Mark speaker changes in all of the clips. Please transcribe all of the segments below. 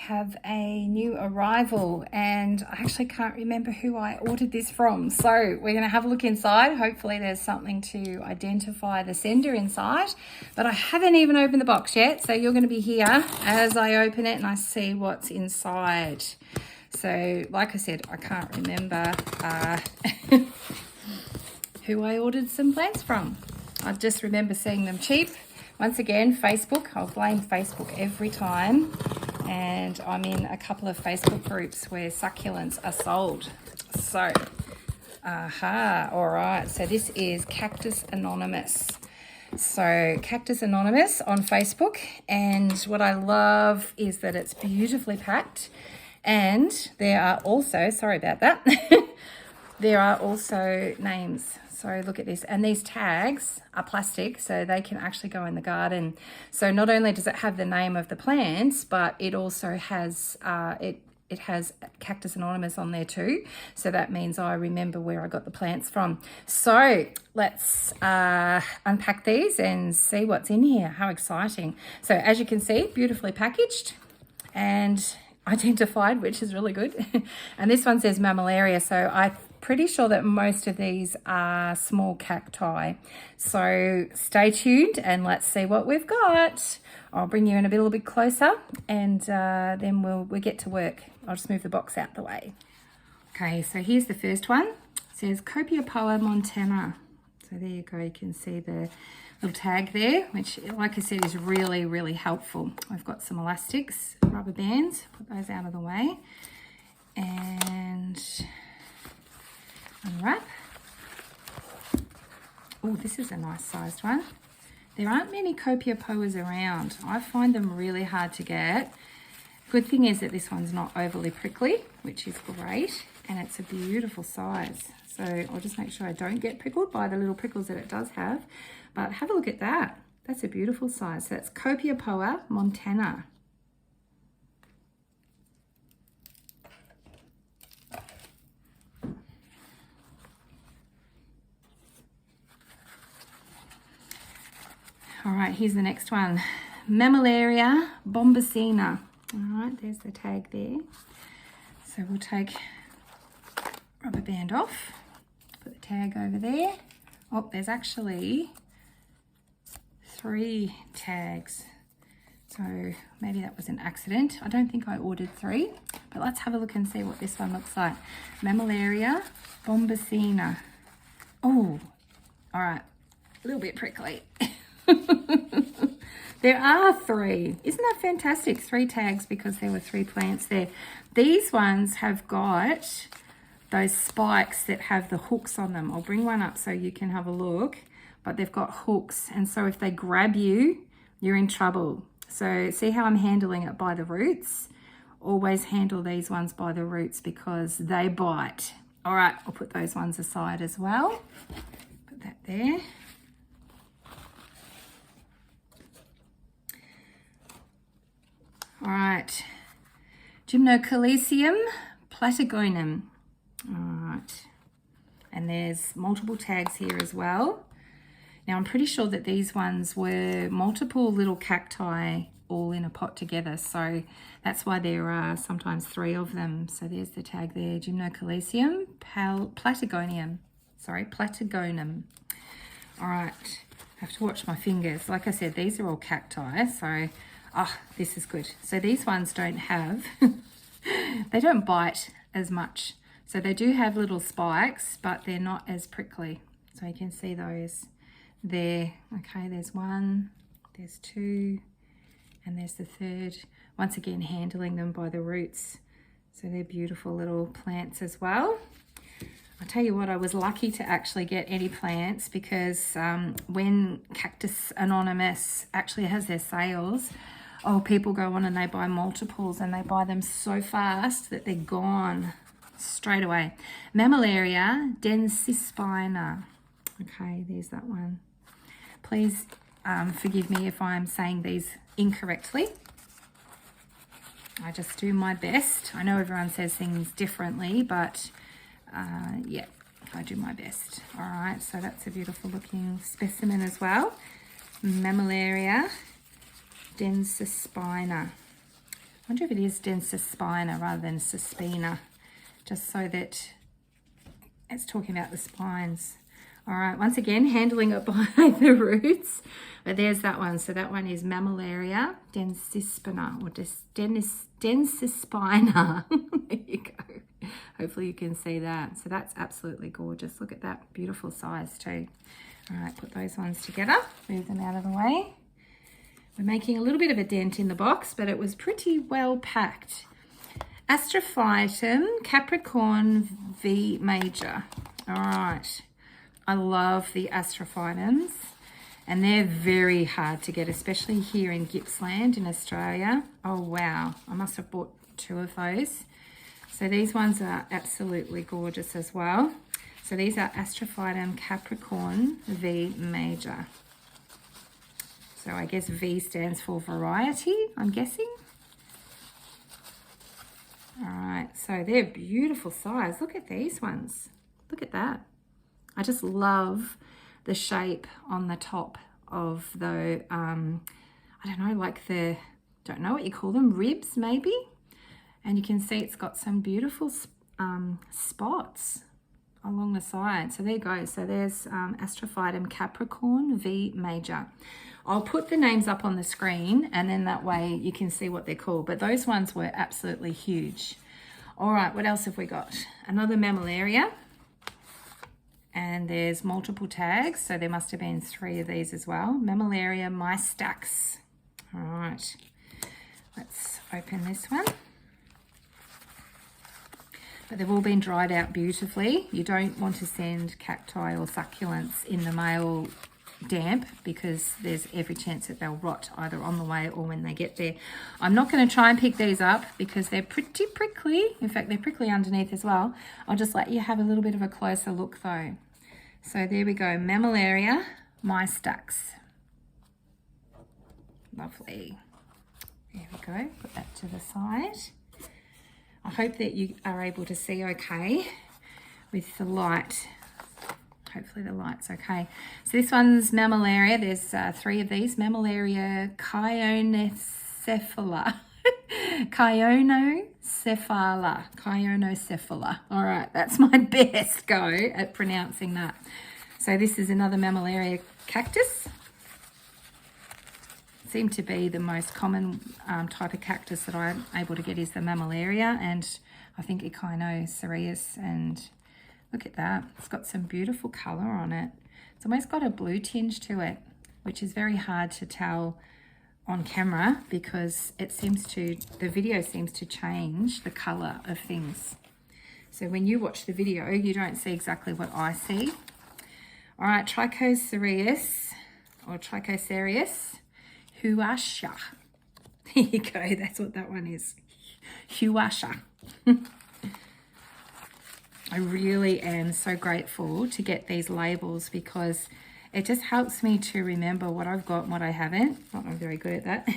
Speaker 1: have a new arrival, and I actually can't remember who I ordered this from. So we're going to have a look inside. Hopefully there's something to identify the sender inside, but I haven't even opened the box yet. So you're going to be here as I open it and I see what's inside. So like I said, I can't remember who I ordered some plants from. I just remember seeing them cheap. Once again, Facebook. I'll blame Facebook every time. And I'm in a couple of Facebook groups where succulents are sold. So, all right. So this is Cactus Anonymous. So Cactus Anonymous on Facebook. And what I love is that it's beautifully packed. And there are also, sorry about that, there are also names. So look at this, and these tags are plastic, so they can actually go in the garden. So not only does it have the name of the plants, but it also has it has Cactus Anonymous on there too. So that means I remember where I got the plants from. So let's unpack these and see what's in here. How exciting! So as you can see, beautifully packaged and identified, which is really good. And this one says mammillaria, so I'm pretty sure that most of these are small cacti. So stay tuned and let's see what we've got. I'll bring you in a little bit closer, and then we'll get to work. I'll just move the box out the way. Okay, so here's the first one. It says Copiapoa montana. So there you go, you can see the little tag there, which, like I said, is really, really helpful. I've got some elastics, rubber bands, put those out of the way, and unwrap. Oh, this is a nice sized one. There aren't many Copiapoas around. I find them really hard to get. Good thing is that this one's not overly prickly, which is great, and it's a beautiful size. So I'll just make sure I don't get prickled by the little prickles that it does have. But have a look at that. That's a beautiful size. So that's Copiapoa montana. All right, here's the next one. Mammillaria bombacina. All right, there's the tag there. So we'll take rubber band off, put the tag over there. Oh, there's actually 3 tags. So maybe that was an accident. I don't think I ordered 3, but let's have a look and see what this one looks like. Mammillaria bombacina. Oh, all right, a little bit prickly. There are 3. Isn't that fantastic? 3 tags because there were 3 plants there. These ones have got those spikes that have the hooks on them. I'll bring one up so you can have a look, but they've got hooks, and so if they grab you, you're in trouble. So see how I'm handling it by the roots? Always handle these ones by the roots because they bite. All right, I'll put those ones aside as well. Put that there. All right, Gymnocalycium platygonum. All right, and there's multiple tags here as well. Now I'm pretty sure that these ones were multiple little cacti all in a pot together, so that's why there are sometimes 3 of them. So there's the tag there, Gymnocalycium platygonum. All right, I have to watch my fingers. Like I said, these are all cacti, so this is good. So these ones don't have, they don't bite as much. So they do have little spikes, but they're not as prickly. So you can see those there. Okay, there's 1, there's 2, and there's the 3rd. Once again, handling them by the roots. So they're beautiful little plants as well. I'll tell you what, I was lucky to actually get any plants because when Cactus Anonymous actually has their sales, people go on and they buy multiples, and they buy them so fast that they're gone straight away. Mammillaria densispina. Okay, there's that one. Please forgive me if I'm saying these incorrectly. I just do my best. I know everyone says things differently, but yeah, I do my best. All right, so that's a beautiful looking specimen as well. Mammillaria densispina. wonder if it is densispina rather than suspina, just so that it's talking about the spines. All right, once again, handling it by the roots. But there's that one. So that one is Mammillaria densispina or densispina. There you go. Hopefully you can see that. So that's absolutely gorgeous. Look at that beautiful size too. All right, put those ones together. Move them out of the way. We're making a little bit of a dent in the box, but it was pretty well packed. Astrophytum Capricorn V Major. All right. I love the astrophytums, and they're very hard to get, especially here in Gippsland in Australia. Oh wow, I must have bought 2 of those. So these ones are absolutely gorgeous as well. So these are Astrophytum Capricorn V Major. So I guess V stands for variety, I'm guessing. All right, so they're beautiful size. Look at these ones. Look at that. I just love the shape on the top of the, I don't know, like the, don't know what you call them, ribs maybe. And you can see it's got some beautiful spots along the side. So there you go. So there's Astrophytum Capricorn V Major. I'll put the names up on the screen, and then that way you can see what they're called. But those ones were absolutely huge. All right, what else have we got? Another Mammillaria. And there's multiple tags, so there must have been 3 of these as well. Mammillaria mystax. All right, let's open this one. But they've all been dried out beautifully. You don't want to send cacti or succulents in the mail damp, because there's every chance that they'll rot either on the way or when they get there. I'm not going to try and pick these up because they're pretty prickly. In fact, they're prickly underneath as well. I'll just let you have a little bit of a closer look though. So there we go, Mammillaria mystax. Lovely. There we go, put that to the side. I hope that you are able to see okay with the light. Hopefully the light's okay. So this one's Mammillaria. There's 3 of these. Mammillaria Chionocephala. Chionocephala. All right, that's my best go at pronouncing that. So this is another Mammillaria cactus. Seem to be the most common type of cactus that I'm able to get is the Mammillaria, and I think Echinocereus. And look at that, it's got some beautiful color on it. It's almost got a blue tinge to it, which is very hard to tell on camera because it seems to, the video seems to change the color of things. So when you watch the video, you don't see exactly what I see. All right, Trichocereus or Trichocereus Huasha. There you go, that's what that one is. Huasha. I really am so grateful to get these labels because it just helps me to remember what I've got and what I haven't. Not I'm very good at that.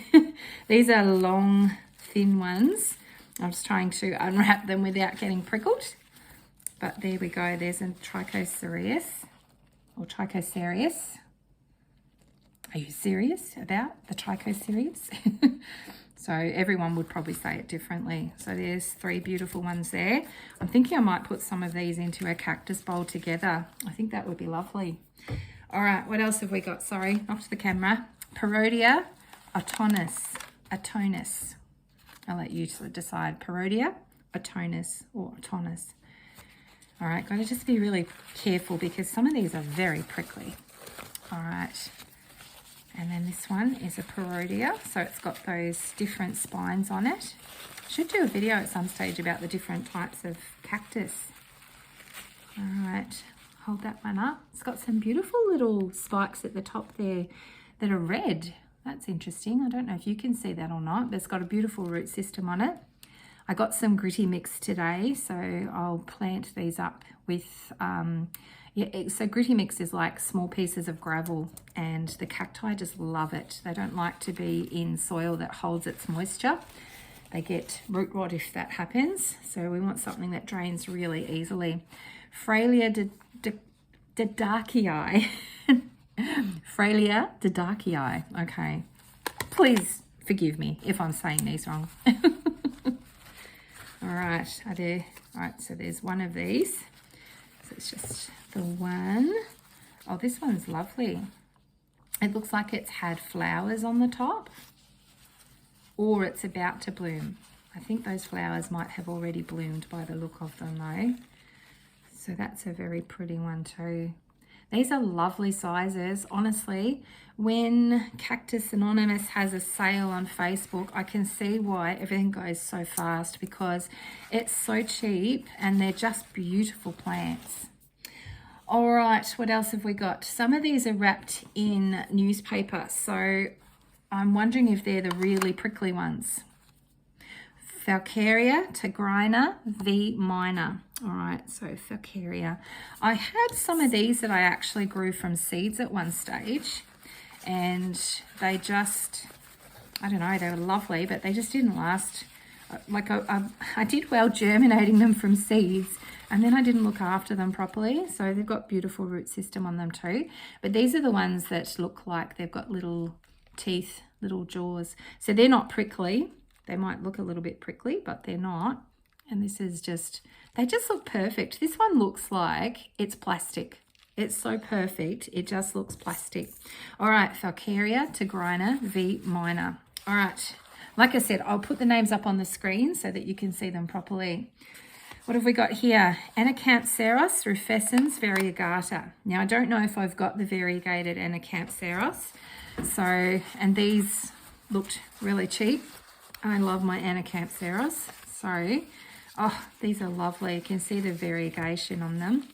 Speaker 1: These are long, thin ones. I'm just trying to unwrap them without getting prickled. But there we go. There's a Trichocereus or Trichocereus. Are you serious about the Trichocereus? So everyone would probably say it differently. So there's 3 beautiful ones there. I'm thinking I might put some of these into a cactus bowl together. I think that would be lovely. All right, what else have we got? Sorry, off the camera. Parodia atonus. Atonus. I'll let you decide. Parodia, atonus, or atonus. All right, got to just be really careful because some of these are very prickly. All right. And then this one is a Parodia, so it's got those different spines on it. Should do a video at some stage about the different types of cactus. All right, hold that one up. It's got some beautiful little spikes at the top there that are red. That's interesting. I don't know if you can see that or not, but it's got a beautiful root system on it. I got some gritty mix today, so I'll plant these up with so gritty mix is like small pieces of gravel, and the cacti just love it. They don't like to be in soil that holds its moisture. They get root rot if that happens. So we want something that drains really easily. Frailea didaceae. Frailea didaceae. Okay. Please forgive me if I'm saying these wrong. All right, I do. All right, so there's one of these. So it's just the one. Oh, this one's lovely. It looks like it's had flowers on the top, or it's about to bloom. I think those flowers might have already bloomed by the look of them though. So that's a very pretty one too. These are lovely sizes. Honestly, when Cactus Anonymous has a sale on Facebook, I can see why everything goes so fast, because it's so cheap and they're just beautiful plants. All right, what else have we got? Some of these are wrapped in newspaper, so I'm wondering if they're the really prickly ones. Falcaria tigrina V minor. All right, so Falcaria. I had some of these that I actually grew from seeds at one stage, and they just, I don't know, they were lovely, but they just didn't last. Like I did well germinating them from seeds, and then I didn't look after them properly. So they've got beautiful root system on them too. But these are the ones that look like they've got little teeth, little jaws. So they're not prickly. They might look a little bit prickly, but they're not. And this is just, they just look perfect. This one looks like it's plastic. It's so perfect. It just looks plastic. All right, Falcaria tigrina V minor. All right. Like I said, I'll put the names up on the screen so that you can see them properly. What have we got here? Anacampseros rufescens variegata. Now, I don't know if I've got the variegated Anacampseros. So, and these looked really cheap. I love my Anacampseros. So, oh, these are lovely. You can see the variegation on them.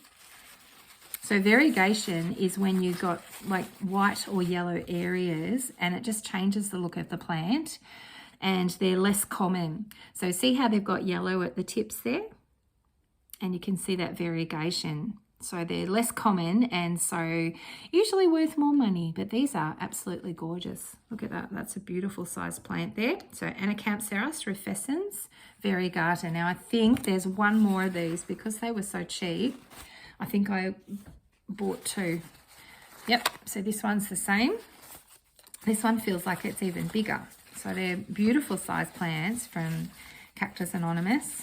Speaker 1: So variegation is when you've got like white or yellow areas and it just changes the look of the plant, and they're less common. So see how they've got yellow at the tips there? And you can see that variegation. So they're less common and so usually worth more money, but these are absolutely gorgeous. Look at that. That's a beautiful sized plant there. So Anacampseros rufescens variegata. Now I think there's one more of these because they were so cheap. I think I bought two. Yep, so this one's the same. This one feels like it's even bigger. So they're beautiful sized plants from Cactus Anonymous.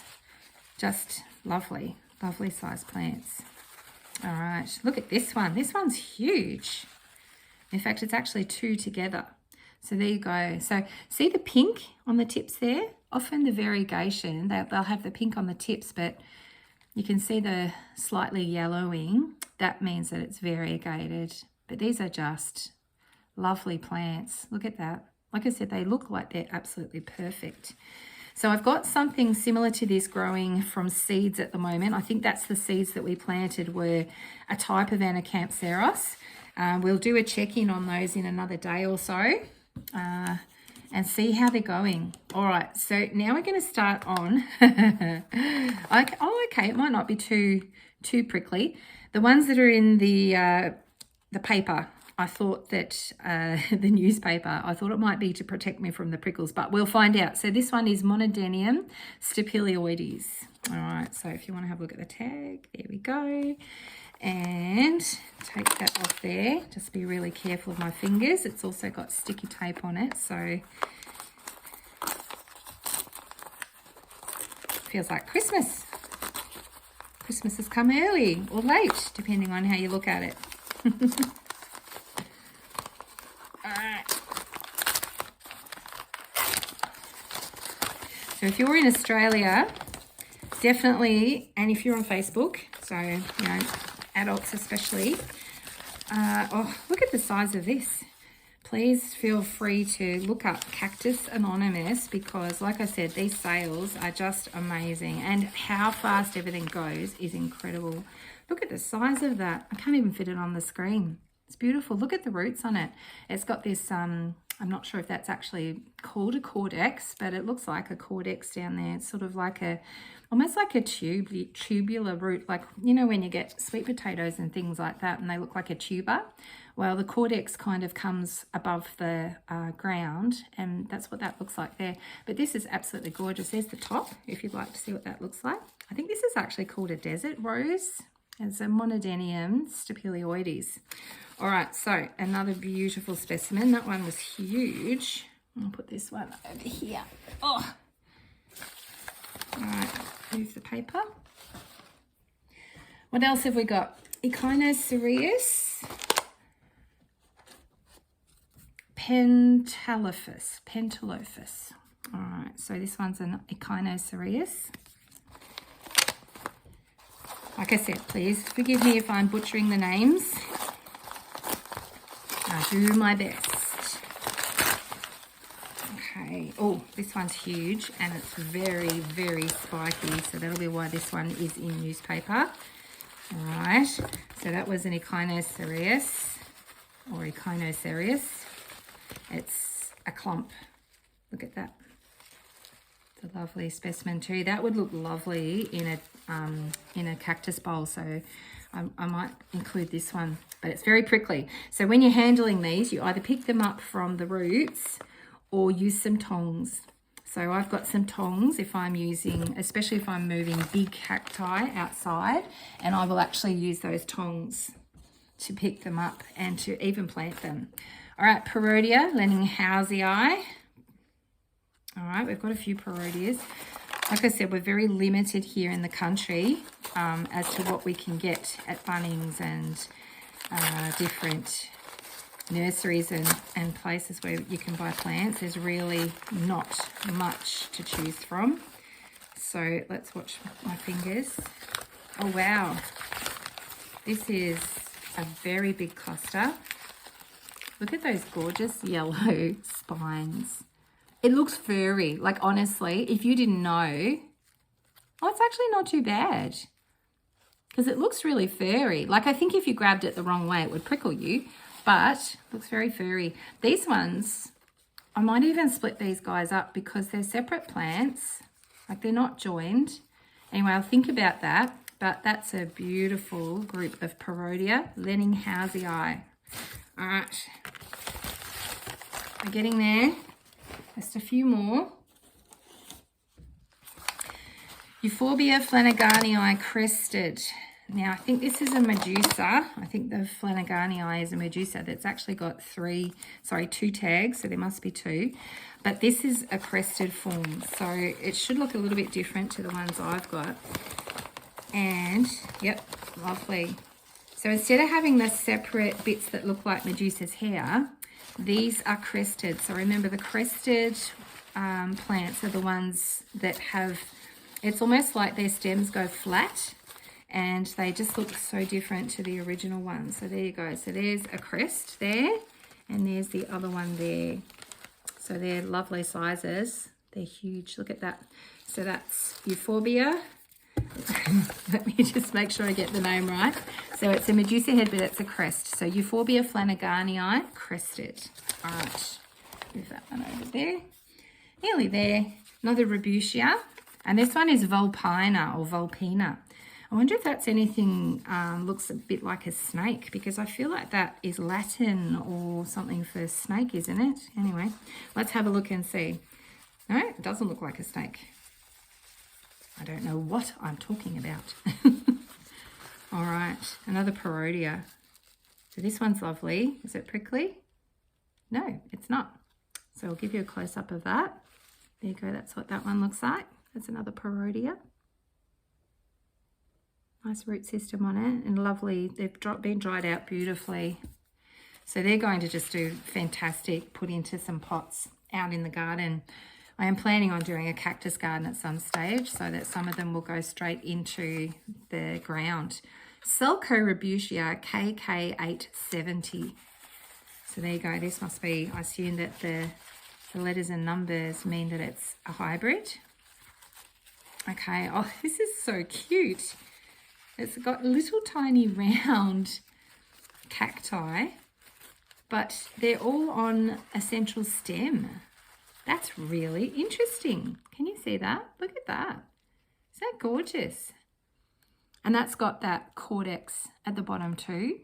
Speaker 1: Just lovely, lovely sized plants. All right, look at this one. This one's huge. In fact, it's actually two together. So there you go. So see the pink on the tips there? Often the variegation, they'll have the pink on the tips, but you can see the slightly yellowing. That means that it's variegated. But these are just lovely plants. Look at that. Like I said, they look like they're absolutely perfect. So I've got something similar to this growing from seeds at the moment. I think that's the seeds that we planted were a type of Anacampseros. We'll do a check-in on those in another day or so and see how they're going. All right, so now we're going to start on. Okay, it might not be too prickly. The ones that are in the paper, I thought that the newspaper, I thought it might be to protect me from the prickles, but we'll find out. So this one is Monodenium stapilioides. All right, so if you want to have a look at the tag, there we go. And take that off there. Just be really careful of my fingers. It's also got sticky tape on it, so feels like Christmas. Christmas has come early or late, depending on how you look at it. So if you're in Australia, definitely, and if you're on Facebook, so, you know, adults especially, oh, look at the size of this. Please feel free to look up Cactus Anonymous because, like I said, these sales are just amazing. And how fast everything goes is incredible. Look at the size of that. I can't even fit it on the screen. It's beautiful. Look at the roots on it. It's got this, I'm not sure if that's actually called a cordex, but it looks like a cordex down there. It's sort of like almost like a tubular root, like, you know, when you get sweet potatoes and things like that and they look like a tuber. Well, the cordex kind of comes above the ground, and that's what that looks like there. But this is absolutely gorgeous. There's the top, if you'd like to see what that looks like. I think this is actually called a desert rose. It's a Monodenium stapilioides. All right, so another beautiful specimen. That one was huge. I'll put this one over here. Oh, all right. move the paper. What else have we got? Echinocereus pentalophus. All right, so this one's an Echinocereus. Like I said, please forgive me if I'm butchering the names. I'll do my best. Okay, oh, this one's huge and it's very, very spiky. So that'll be why this one is in newspaper. All right, so that was an Echinocereus or Echinocereus. It's a clump. Look at that. It's a lovely specimen too. That would look lovely in a cactus bowl. So I might include this one, but it's very prickly. So when you're handling these, you either pick them up from the roots or use some tongs. So I've got some tongs if I'm using, especially if I'm moving big cacti outside, and I will actually use those tongs to pick them up and to even plant them. All right, Parodia, Lenninghausii. All right, we've got a few Parodias. Like I said, we're very limited here in the country as to what we can get at Bunnings and different nurseries and places where you can buy plants. There's really not much to choose from. So let's watch my fingers. Oh, wow. This is a very big cluster. Look at those gorgeous yellow spines. It looks furry. Like, honestly, if you didn't know, oh, it's actually not too bad because it looks really furry. Like, I think if you grabbed it the wrong way, it would prickle you, but it looks very furry. These ones, I might even split these guys up because they're separate plants. Like, they're not joined. Anyway, I'll think about that, but that's a beautiful group of Parodia, Lenninghausii. All right, we're getting there. Just a few more. Euphorbia Flanaganii crested. Now, I think this is a Medusa. I think the Flanaganii is a Medusa that's actually got two tags, so there must be two. But this is a crested form, so it should look a little bit different to the ones I've got. And, yep, lovely. So instead of having the separate bits that look like Medusa's hair, these are crested. So remember, the crested plants are the ones that have, it's almost like their stems go flat and they just look so different to the original ones. So there you go. So there's a crest there and there's the other one there. So they're lovely sizes. They're huge. Look at that. So that's Euphorbia. Let me just make sure I get the name right. So it's a Medusa head, but it's a crest. So Euphorbia Flanaganii crested. All right, move that one over there. Nearly there. Another Rubutia. And this one is Vulpina or Vulpina. I wonder if that's anything, looks a bit like a snake, because I feel like that is Latin or something for snake, isn't it? Anyway, let's have a look and see. No, it doesn't look like a snake. I don't know what I'm talking about. All right, another Parodia. So this one's lovely. Is it prickly? No, it's not. So I'll give you a close-up of that. There you go, that's what that one looks like. That's another Parodia. Nice root system on it and lovely. They've been dried out beautifully. So they're going to just do fantastic, put into some pots out in the garden. I am planning on doing a cactus garden at some stage so that some of them will go straight into the ground. Selco-Rubutia KK870. So there you go. This must be, I assume that the letters and numbers mean that it's a hybrid. Okay. Oh, this is so cute. It's got little tiny round cacti, but they're all on a central stem. That's really interesting. Can you see that? Look at that. Isn't that gorgeous? And that's got that cortex at the bottom too.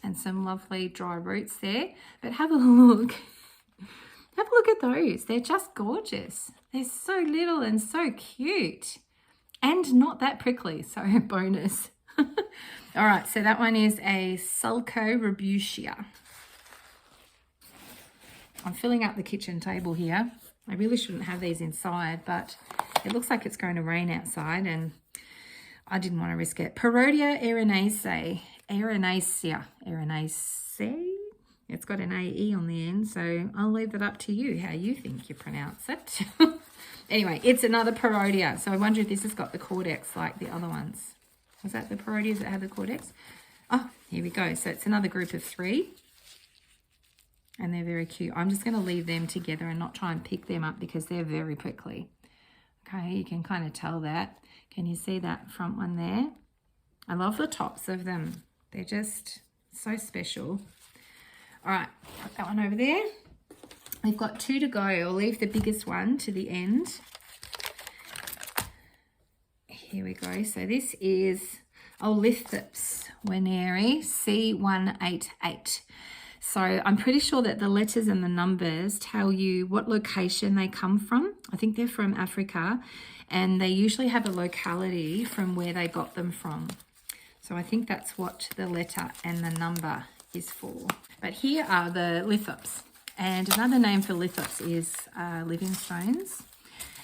Speaker 1: And some lovely dry roots there. But have a look. Have a look at those. They're just gorgeous. They're so little and so cute. And not that prickly, so bonus. All right, so that one is a Selco-Rubutia. I'm filling up the kitchen table here. I really shouldn't have these inside, but it looks like it's going to rain outside and I didn't want to risk it. Parodia erinaceae. It's got an AE on the end, so I'll leave it up to you how you think you pronounce it. Anyway, it's another Parodia. So I wonder if this has got the cortex like the other ones. Was that the Parodias that had the cortex? Oh, here we go. So it's another group of 3. And they're very cute. I'm just going to leave them together and not try and pick them up because they're very prickly. Okay, you can kind of tell that. Can you see that front one there? I love the tops of them. They're just so special. All right, put that one over there. We've got 2 to go. I'll leave the biggest one to the end. Here we go. So this is Olithops Wieneri C188. So I'm pretty sure that the letters and the numbers tell you what location they come from. I think they're from Africa, and they usually have a locality from where they got them from. So I think that's what the letter and the number is for. But here are the lithops. And another name for lithops is living stones.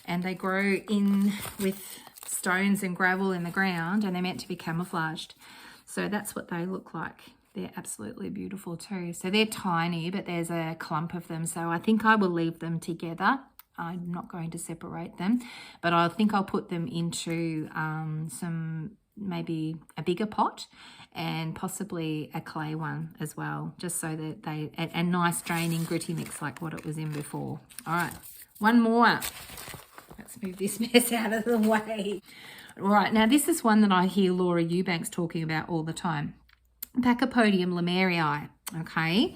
Speaker 1: And they grow in with stones and gravel in the ground, and they're meant to be camouflaged. So that's what they look like. They're absolutely beautiful too. So they're tiny, but there's a clump of them. So I think I will leave them together. I'm not going to separate them, but I think I'll put them into maybe a bigger pot and possibly a clay one as well, just so that they, a nice draining gritty mix like what it was in before. All right, one more. Let's move this mess out of the way. All right, now this is one that I hear Laura Eubanks talking about all the time. Pachypodium lemerii, okay?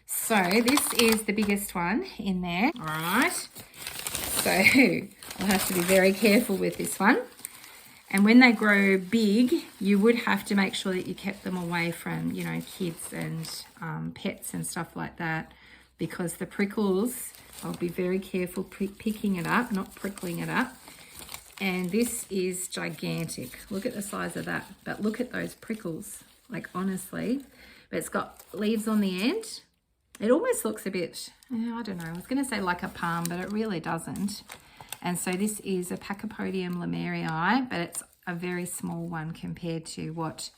Speaker 1: So this is the biggest one in there, all right? So I'll have to be very careful with this one. And when they grow big, you would have to make sure that you kept them away from, you know, kids and pets and stuff like that, because the prickles, I'll be very careful picking it up, not prickling it up. And this is gigantic. Look at the size of that, but look at those prickles. Like, honestly, but it's got leaves on the end. It almost looks a bit, I don't know, I was going to say like a palm, but it really doesn't. And so this is a Pachypodium lemerii, but it's a very small one compared to what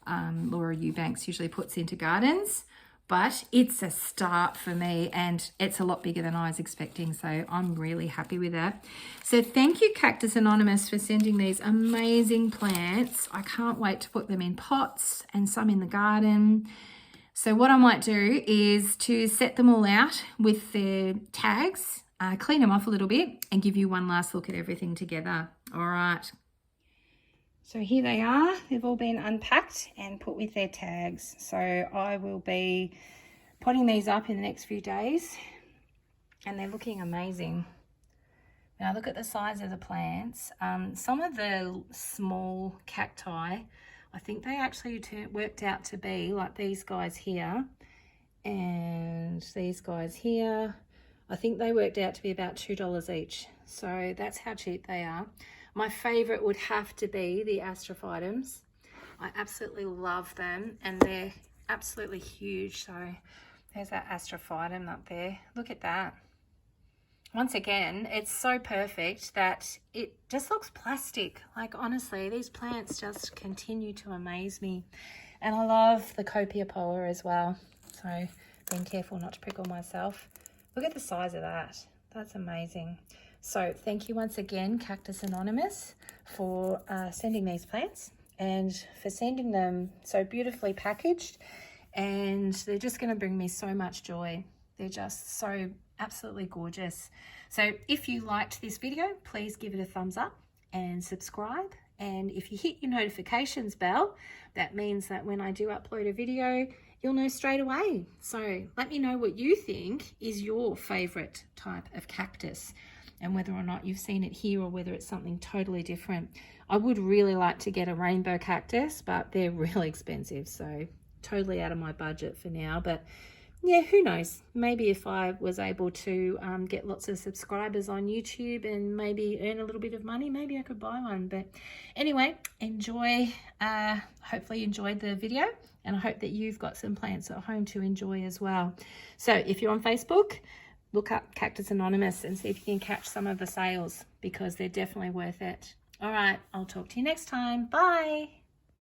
Speaker 1: Laura Eubanks usually puts into gardens. But it's a start for me, and it's a lot bigger than I was expecting, so I'm really happy with that. So thank you, Cactus Anonymous, for sending these amazing plants. I can't wait to put them in pots and some in the garden. So what I might do is to set them all out with their tags, clean them off a little bit, and give you one last look at everything together. All right. So here they are. They've all been unpacked and put with their tags. So I will be potting these up in the next few days, and they're looking amazing. Now look at the size of the plants. Some of the small cacti, I think they actually worked out to be like these guys here and these guys here. I think they worked out to be about $2 each. So that's how cheap they are. My favorite would have to be the astrophytums. I absolutely love them, and they're absolutely huge. So there's that astrophytum up there. Look at that. Once again, it's so perfect that it just looks plastic. Like, honestly, these plants just continue to amaze me. And I love the Copiapoa as well. So being careful not to prickle myself. Look at the size of that. That's amazing. So thank you once again, Cactus Anonymous, for sending these plants and for sending them so beautifully packaged. And they're just going to bring me so much joy. They're just so absolutely gorgeous. So if you liked this video, please give it a thumbs up and subscribe. And if you hit your notifications bell, that means that when I do upload a video, you'll know straight away. So let me know what you think is your favorite type of cactus, and whether or not you've seen it here or whether it's something totally different. I would really like to get a rainbow cactus, but they're really expensive, so totally out of my budget for now. But yeah, who knows? Maybe if I was able to get lots of subscribers on YouTube and maybe earn a little bit of money, maybe I could buy one. But anyway, enjoy. Hopefully you enjoyed the video, and I hope that you've got some plants at home to enjoy as well. So if you're on Facebook, look up Cactus Anonymous and see if you can catch some of the sales, because they're definitely worth it. All right, I'll talk to you next time. Bye.